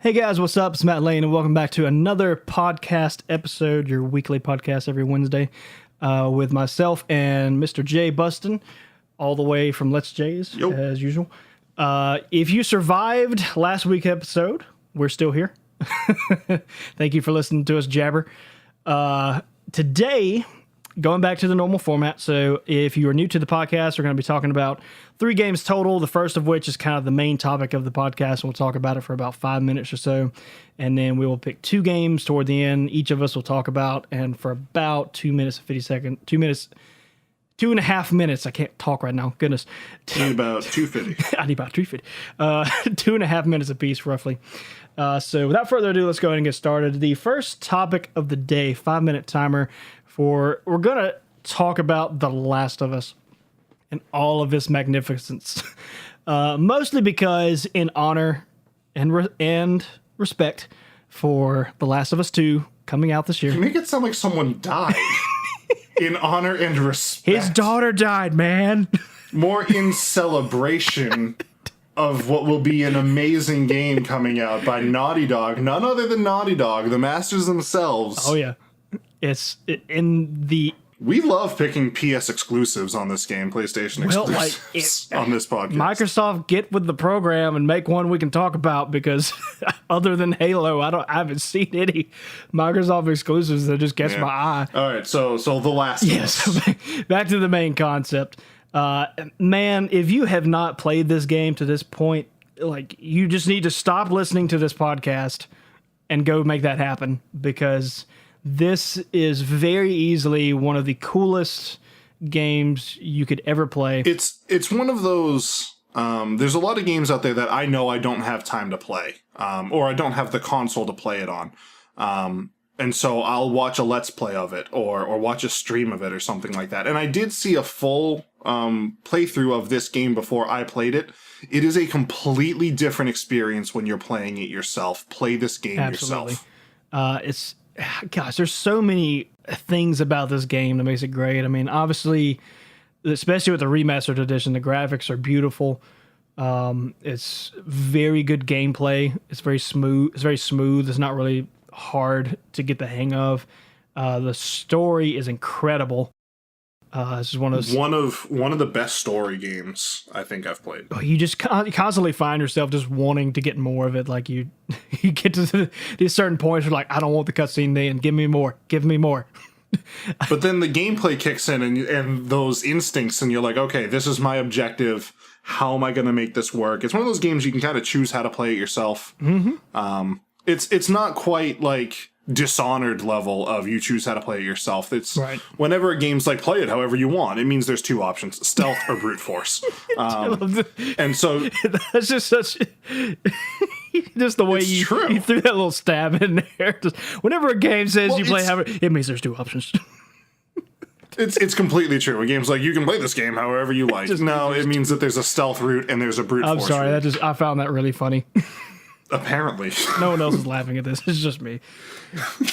Hey guys, what's up? It's Matt Lane, and welcome back to another podcast episode, your weekly podcast every Wednesday, with myself and Mr. Jay Buston, all the way from Let's Jays, as usual. If you survived last week's episode, we're still here. Thank you for listening to us jabber. Today, going back to the normal format, so if you are new to the podcast, we're going to be talking about 3 games total, the first of which is kind of the main topic of the podcast, and we'll talk about it for about 5 minutes or so, and then we will pick 2 games toward the end, each of us will talk about, and for about 2 minutes and 50 seconds, 2.5 minutes, I can't talk right now, goodness. I need about 250. I need about 350. 2.5 minutes apiece, roughly. So without further ado, let's go ahead and get started. The first topic of the day, 5-minute timer, we're going to talk about The Last of Us and all of its magnificence. Mostly because in honor and respect for The Last of Us 2 coming out this year. You make it sound like someone died. In honor and respect. His daughter died, man. More in celebration of what will be an amazing game coming out by Naughty Dog. None other than Naughty Dog, the masters themselves. Oh, yeah. It's in the... We love picking PS exclusives on this game, PlayStation exclusives on this podcast. Microsoft, get with the program and make one we can talk about, because other than Halo, I haven't seen any Microsoft exclusives that just catch my eye. All right, so The Last of Us. Back to the main concept. Man, if you have not played this game to this point, like, you just need to stop listening to this podcast and go make that happen, because this is very easily one of the coolest games you could ever play. It's one of those... there's a lot of games out there that I know I don't have time to play, or I don't have the console to play it on. And so I'll watch a Let's Play of it, or watch a stream of it, or something like that. And I did see a full playthrough of this game before I played it. It is a completely different experience when you're playing it yourself. Play this game yourself. Gosh, there's so many things about this game that makes it great. I mean, obviously, especially with the remastered edition, the graphics are beautiful. It's very good gameplay. It's very smooth. It's not really hard to get the hang of. The story is incredible. This is one of the best story games I think I've played. You just constantly find yourself just wanting to get more of it. Like you get to these certain points where, like, I don't want the cutscene and give me more. But then the gameplay kicks in and those instincts, and you're like, okay, this is my objective. How am I going to make this work? It's one of those games you can kind of choose how to play it yourself. Mm-hmm. It's not quite like Dishonored level of you choose how to play it yourself. It's right. Whenever a game's like, play it however you want, it means there's 2 options: stealth or brute force. And so that's just such just the way you threw that little stab in there. Just, whenever a game says you play however, it means there's 2 options. It's completely true. A game's like, you can play this game however you like. No, it means that there's a stealth route and there's a brute force. I'm sorry, route. I found that really funny. Apparently. No one else is laughing at this. It's just me.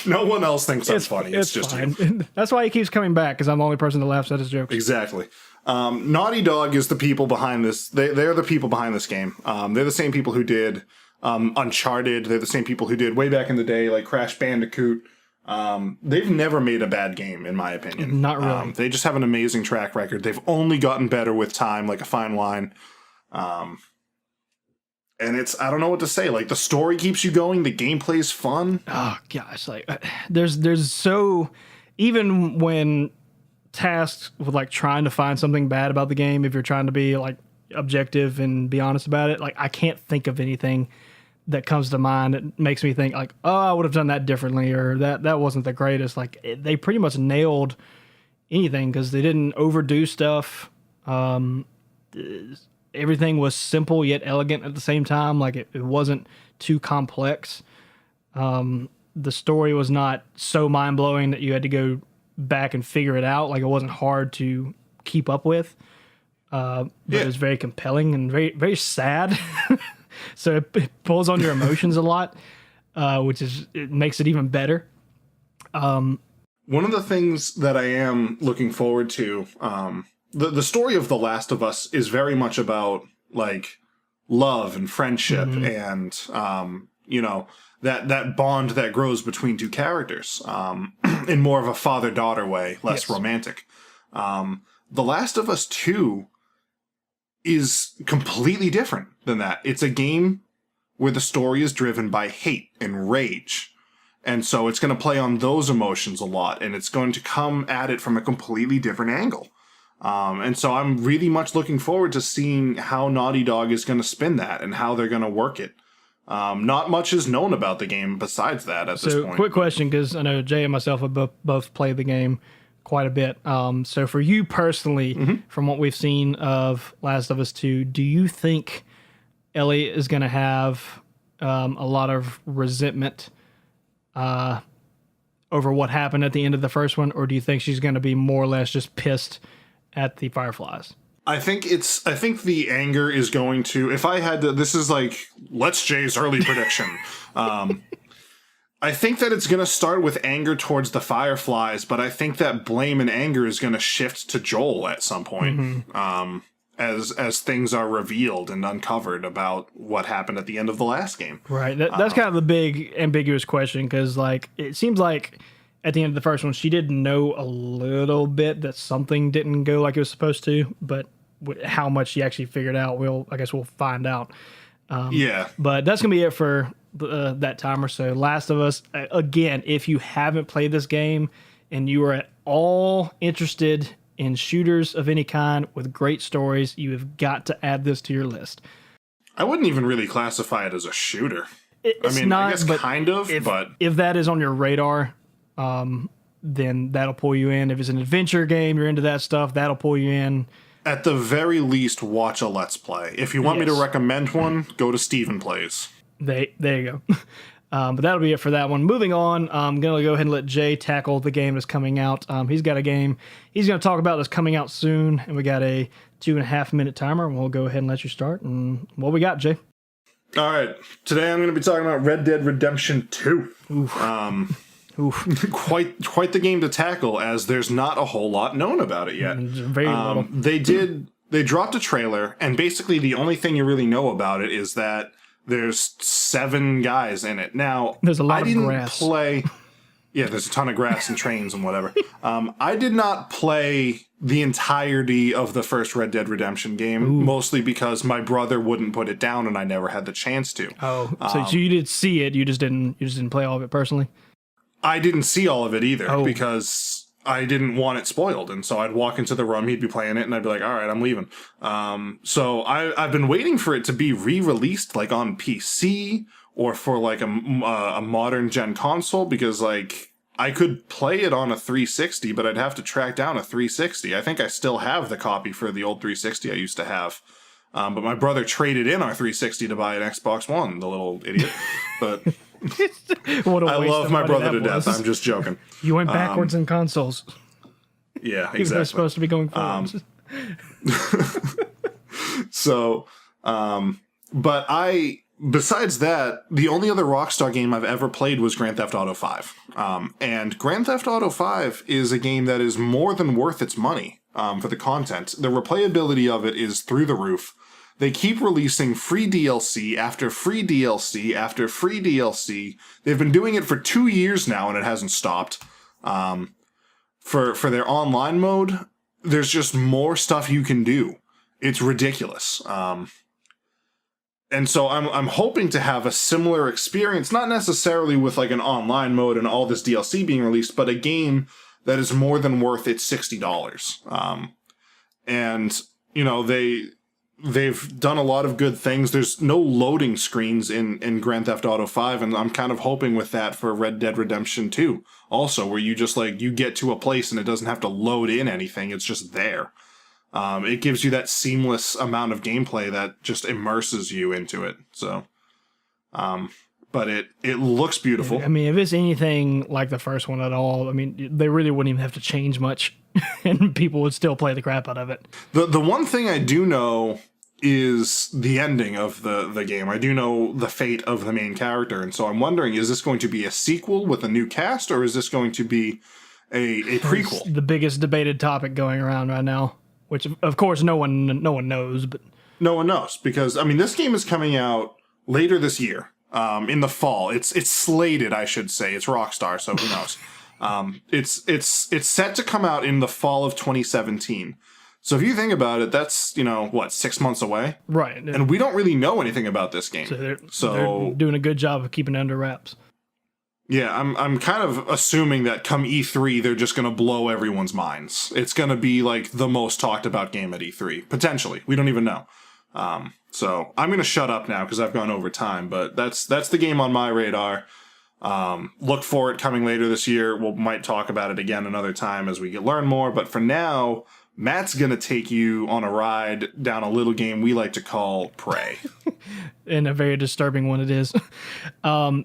No one else thinks that's funny. It's just fine. You. That's why he keeps coming back, because I'm the only person that laughs at his jokes. Exactly. Naughty Dog is the people behind this. They're the people behind this game. They're the same people who did Uncharted. They're the same people who did, way back in the day, like Crash Bandicoot. They've never made a bad game, in my opinion. Not really. They just have an amazing track record. They've only gotten better with time, like a fine wine. And I don't know what to say. Like, the story keeps you going. The gameplay's fun. Oh gosh, like there's so, even when tasked with like trying to find something bad about the game, if you're trying to be like objective and be honest about it, like I can't think of anything that comes to mind that makes me think like, oh, I would have done that differently, or that wasn't the greatest. Like, they pretty much nailed anything, because they didn't overdo stuff. Everything was simple yet elegant at the same time. Like, it wasn't too complex. The story was not so mind-blowing that you had to go back and figure it out. Like, it wasn't hard to keep up with. But it was very compelling and very, very sad. So it pulls on your emotions a lot, it makes it even better. One of the things that I am looking forward to, the story of The Last of Us is very much about, like, love and friendship and you know, that bond that grows between two characters, in more of a father-daughter way, less romantic. The Last of Us 2 is completely different than that. It's a game where the story is driven by hate and rage. And so it's going to play on those emotions a lot, and it's going to come at it from a completely different angle. And so I'm really much looking forward to seeing how Naughty Dog is going to spin that and how they're going to work it. Not much is known about the game besides that at this point. So, quick question, because I know Jay and myself have both played the game quite a bit. So, for you personally, from what we've seen of Last of Us 2, do you think Ellie is going to have a lot of resentment over what happened at the end of the first one, or do you think she's going to be more or less just pissed at the Fireflies? I think the anger is going to, if I had to, this is like, let's Jay's early prediction. I think that it's going to start with anger towards the Fireflies, but I think that blame and anger is going to shift to Joel at some point. As things are revealed and uncovered about what happened at the end of the last game. Right. That's kind of the big ambiguous question, because like it seems like at the end of the first one, she did know a little bit that something didn't go like it was supposed to, but how much she actually figured out, I guess we'll find out. But that's gonna be it for that time or so. Last of Us, again, if you haven't played this game and you are at all interested in shooters of any kind with great stories, you have got to add this to your list. I wouldn't even really classify it as a shooter. It's not, I guess kind of, but if that is on your radar, then that'll pull you in. If it's an adventure game, you're into that stuff, that'll pull you in. At the very least, watch a Let's Play. If you want me to recommend one, go to Steven Plays. There you go. But that'll be it for that one. Moving on, I'm going to go ahead and let Jay tackle the game that's coming out. He's got a game he's going to talk about that's coming out soon, and we got a 2.5 minute timer, and we'll go ahead and let you start. And what we got, Jay? All right. Today I'm going to be talking about Red Dead Redemption 2. Quite the game to tackle, as there's not a whole lot known about it yet. Very little. They dropped a trailer, and basically the only thing you really know about it is that there's 7 guys in it. Now, there's a lot of grass. Yeah, there's a ton of grass and trains and whatever. I did not play the entirety of the first Red Dead Redemption game, mostly because my brother wouldn't put it down, and I never had the chance to. So you did see it, you just didn't play all of it personally? I didn't see all of it either because I didn't want it spoiled. And so I'd walk into the room, he'd be playing it, and I'd be like, all right, I'm leaving. So I've been waiting for it to be re-released, like on PC or for like a modern gen console, because like I could play it on a 360, but I'd have to track down a 360. I think I still have the copy for the old 360 I used to have. But my brother traded in our 360 to buy an Xbox One, the little idiot. But I love my brother to death. I'm just joking. You went backwards in consoles. Yeah, exactly. They're supposed to be going forwards. Besides that, the only other Rockstar game I've ever played was Grand Theft Auto 5. And Grand Theft Auto 5 is a game that is more than worth its money for the content. The replayability of it is through the roof. They keep releasing free DLC after free DLC after free DLC. They've been doing it for 2 years now, and it hasn't stopped. For their online mode, there's just more stuff you can do. It's ridiculous. And so I'm hoping to have a similar experience, not necessarily with like an online mode and all this DLC being released, but a game that is more than worth its $60. And, you know, they've done a lot of good things. There's no loading screens in Grand Theft Auto 5, and I'm kind of hoping with that for Red Dead Redemption 2 also, where you just like, you get to a place and it doesn't have to load in anything. It's just there. It gives you that seamless amount of gameplay that just immerses you into it. So, but it looks beautiful. I mean, if it's anything like the first one at all, I mean, they really wouldn't even have to change much, and people would still play the crap out of it. The one thing I do know is the ending of the game. I do know the fate of the main character, and so I'm wondering, is this going to be a sequel with a new cast, or is this going to be a prequel? It's the biggest debated topic going around right now, which of course no one knows, but no one knows, because I mean, this game is coming out later this year. in the fall. It's slated, I should say. It's Rockstar, so who knows? It's set to come out in the fall of 2017. So if you think about it, that's, 6 months away? Right. And we don't really know anything about this game. So they're doing a good job of keeping it under wraps. Yeah, I'm kind of assuming that come E3, they're just going to blow everyone's minds. It's going to be like the most talked about game at E3. Potentially. We don't even know. So I'm going to shut up now because I've gone over time, but that's the game on my radar. Look for it coming later this year. We might talk about it again another time as we learn more. But for now, Matt's going to take you on a ride down a little game we like to call Prey. And a very disturbing one it is.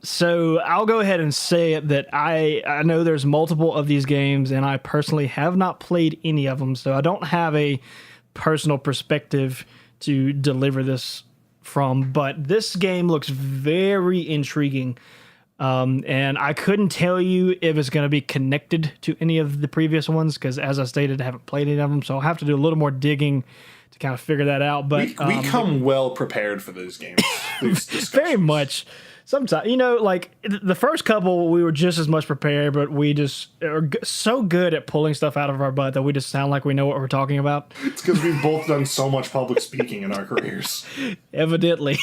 So I'll go ahead and say that I know there's multiple of these games, and I personally have not played any of them, so I don't have a personal perspective to deliver this from. But this game looks very intriguing. And I couldn't tell you if it's going to be connected to any of the previous ones because, as I stated, I haven't played any of them, so I'll have to do a little more digging to kind of figure that out. But we come well prepared for these games. Very much. Sometimes, like the first couple, we were just as much prepared, but we just are so good at pulling stuff out of our butt that we just sound like we know what we're talking about. It's because we've both done so much public speaking in our careers. Evidently.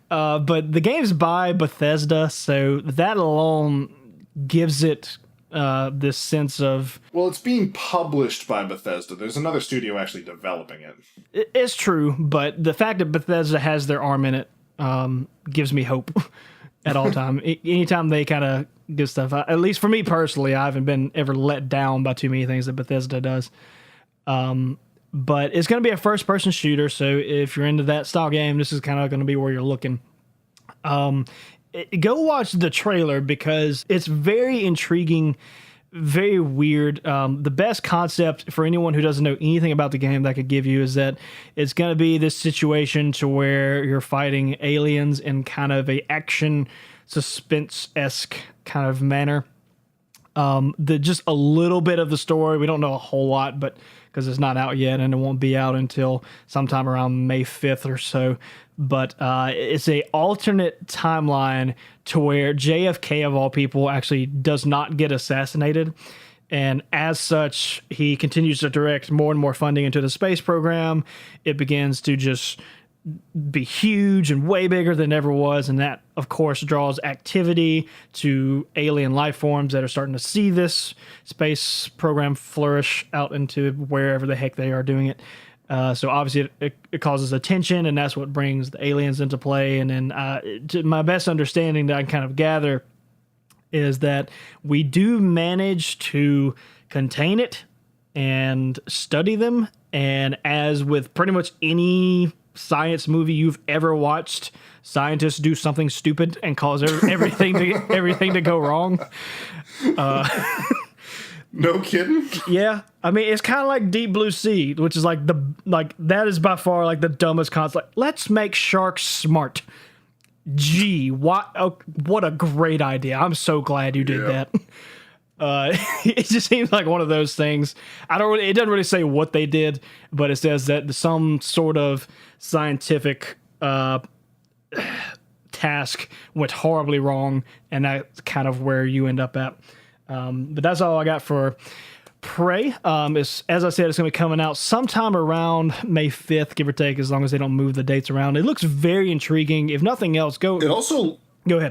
But the game's by Bethesda, so that alone gives it this sense of... Well, it's being published by Bethesda. There's another studio actually developing it. It's true, but the fact that Bethesda has their arm in it gives me hope at all time. Anytime they kind of give stuff out, at least for me personally, I haven't been ever let down by too many things that Bethesda does. But it's going to be a first-person shooter, so if you're into that style game, this is kind of going to be where you're looking. Go watch the trailer because it's very intriguing, very weird. The best concept for anyone who doesn't know anything about the game that I could give you is that it's going to be this situation to where you're fighting aliens in kind of a action suspense-esque kind of manner. Just a little bit of the story. We don't know a whole lot, but because it's not out yet and it won't be out until sometime around May 5th or so. But it's a alternate timeline to where JFK, of all people, actually does not get assassinated. And as such, he continues to direct more and more funding into the space program. It begins to just be huge and way bigger than it ever was. And that, of course, draws activity to alien life forms that are starting to see this space program flourish out into wherever the heck they are doing it. So obviously it causes attention, and that's what brings the aliens into play. And then to my best understanding that I can kind of gather is that we do manage to contain it and study them. And as with pretty much any science movie you've ever watched, scientists do something stupid and cause everything to go wrong. No kidding. Yeah, I mean it's kind of like Deep Blue Sea, which is like that is by far like the dumbest concept. Let's make sharks smart. Gee, what a great idea! I'm so glad you did that. It just seems like one of those things. It doesn't really say what they did, but it says that some sort of scientific task went horribly wrong, and that's kind of where you end up at. But that's all I got for Prey. As I said, it's going to be coming out sometime around May 5th, give or take, as long as they don't move the dates around. It looks very intriguing. If nothing else, go ahead.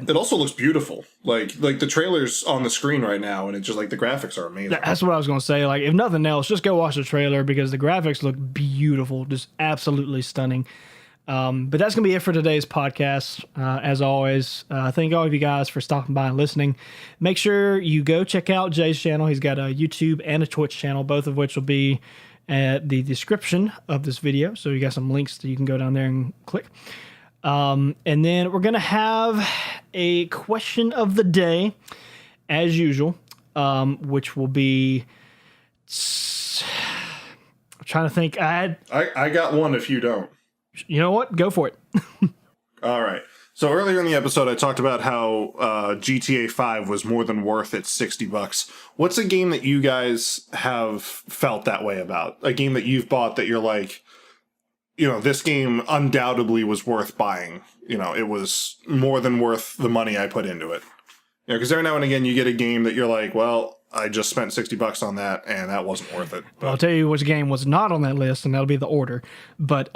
It also looks beautiful. Like the trailer's on the screen right now, and it's just like the graphics are amazing. That's what I was going to say. Like, if nothing else, just go watch the trailer because the graphics look beautiful, just absolutely stunning. But that's going to be it for today's podcast. As always, thank all of you guys for stopping by and listening. Make sure you go check out Jay's channel. He's got a YouTube and a Twitch channel, both of which will be at the description of this video. So you got some links that you can go down there and click. And then we're going to have a question of the day, as usual, which will be... I'm trying to think. I got one if you don't. You know what? Go for it. All right. So earlier in the episode, I talked about how GTA 5 was more than worth its $60. What's a game that you guys have felt that way about? A game that you've bought that you're like, this game undoubtedly was worth buying. It was more than worth the money I put into it. Because every now and again you get a game that you're like, well, I just spent $60 on that, and that wasn't worth it. I'll tell you which game was not on that list, and that'll be The Order. But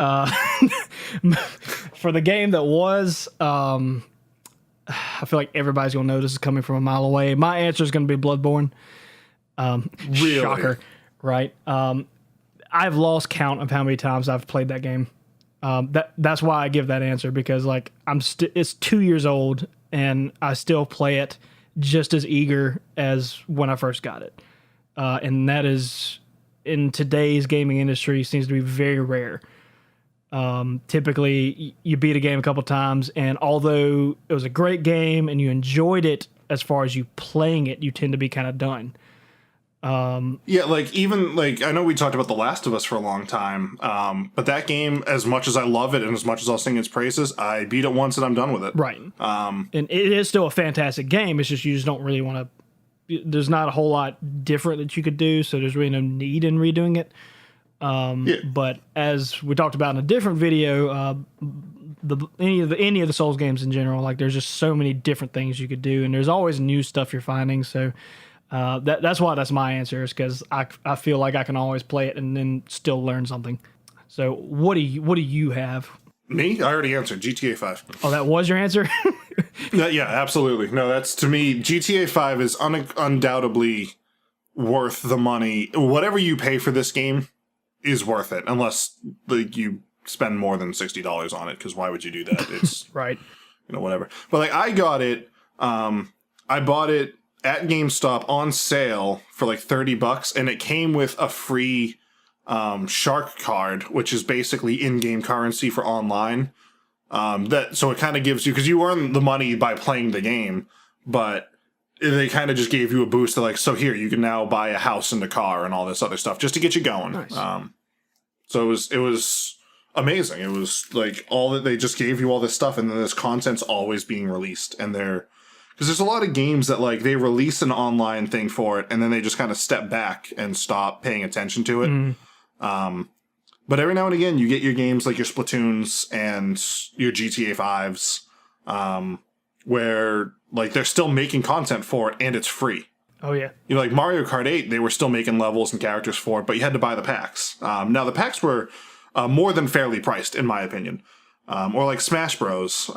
for the game that was, I feel like everybody's going to know this is coming from a mile away. My answer is going to be Bloodborne. Really? Shocker, right? I've lost count of how many times I've played that game. That's why I give that answer, because like it's 2 years old, and I still play it just as eager as when I first got it. And that is, in today's gaming industry, seems to be very rare. Typically, you beat a game a couple times, and although it was a great game and you enjoyed it as far as you playing it, you tend to be kind of done. Yeah, I know we talked about The Last of Us for a long time, but that game, as much as I love it and as much as I'll sing its praises, I beat it once and I'm done with it. Right. And it is still a fantastic game. It's just you just don't really want to. There's not a whole lot different that you could do, so there's really no need in redoing it. Yeah. But as we talked about in a different video, any of the Souls games in general, like there's just so many different things you could do, and there's always new stuff you're finding. So. That's why that's my answer, is because I feel like I can always play it and then still learn something. So what do you have? Me? I already answered GTA 5. Oh, that was your answer? Yeah, absolutely. No, that's, to me, GTA 5 is undoubtedly worth the money. Whatever you pay for this game is worth it, unless you spend more than $60 on it, because why would you do that? It's right. Whatever. But I got it. I bought it at GameStop on sale for $30, and it came with a free Shark card, which is basically in-game currency for online. So it kind of gives you, because you earn the money by playing the game, but they kind of just gave you a boost to so here, you can now buy a house and a car and all this other stuff just to get you going. Nice. So it was amazing. It was all that they just gave you all this stuff, and then this content's always being released, and because there's a lot of games that they release an online thing for it, and then they just kind of step back and stop paying attention to it. But every now and again, you get your games like your Splatoons and your GTA 5s, where they're still making content for it, and it's free. Oh yeah. Mario Kart 8, they were still making levels and characters for it, but you had to buy the packs. Now the packs were more than fairly priced, in my opinion. Or Smash Bros.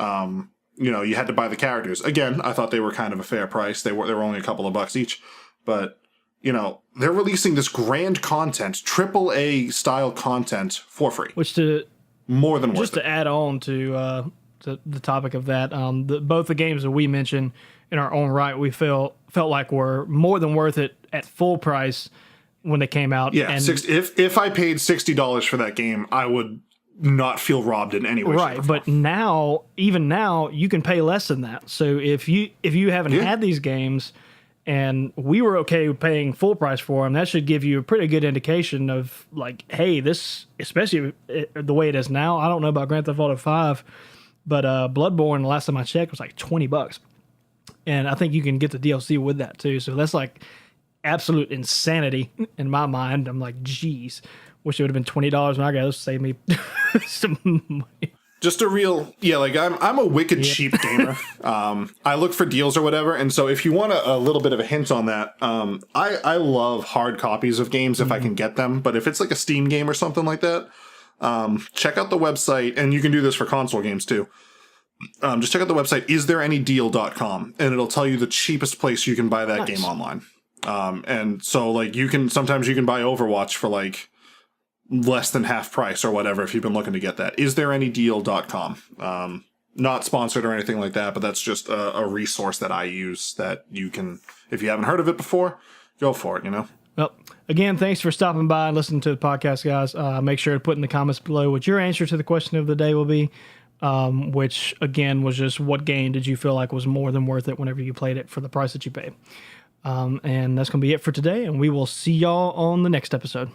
You had to buy the characters. Again, I thought they were kind of a fair price. They were only a couple of bucks each. But, they're releasing this grand content, AAA style content for free. Which more than worth just to add on to the topic of that, both the games that we mentioned in our own right, we felt like were more than worth it at full price when they came out. Yeah, and if I paid $60 for that game, I would not feel robbed in any way. Right, but even now, you can pay less than that. So if you haven't had these games, and we were okay with paying full price for them, that should give you a pretty good indication of hey, this, especially the way it is now. I don't know about Grand Theft Auto 5, but Bloodborne, the last time I checked, was $20, and I think you can get the DLC with that too. So that's absolute insanity in my mind. I'm geez. Wish it would have been $20 when I got it. Save me some money. Just a real, I'm a wicked cheap gamer. I look for deals or whatever, and so if you want a little bit of a hint on that, I love hard copies of games if I can get them, but if it's a Steam game or something like that, check out the website, and you can do this for console games too. Just check out the website, isthereanydeal.com, and it'll tell you the cheapest place you can buy that game online. And so sometimes you can buy Overwatch for less than half price or whatever if you've been looking to get that. Isthereanydeal.com. Not sponsored or anything like that, but that's just a resource that I use that you can, if you haven't heard of it before, go for it, Well, again, thanks for stopping by and listening to the podcast, guys. Make sure to put in the comments below what your answer to the question of the day will be, which, again, was just what game did you feel like was more than worth it whenever you played it for the price that you paid. And that's going to be it for today, and we will see y'all on the next episode.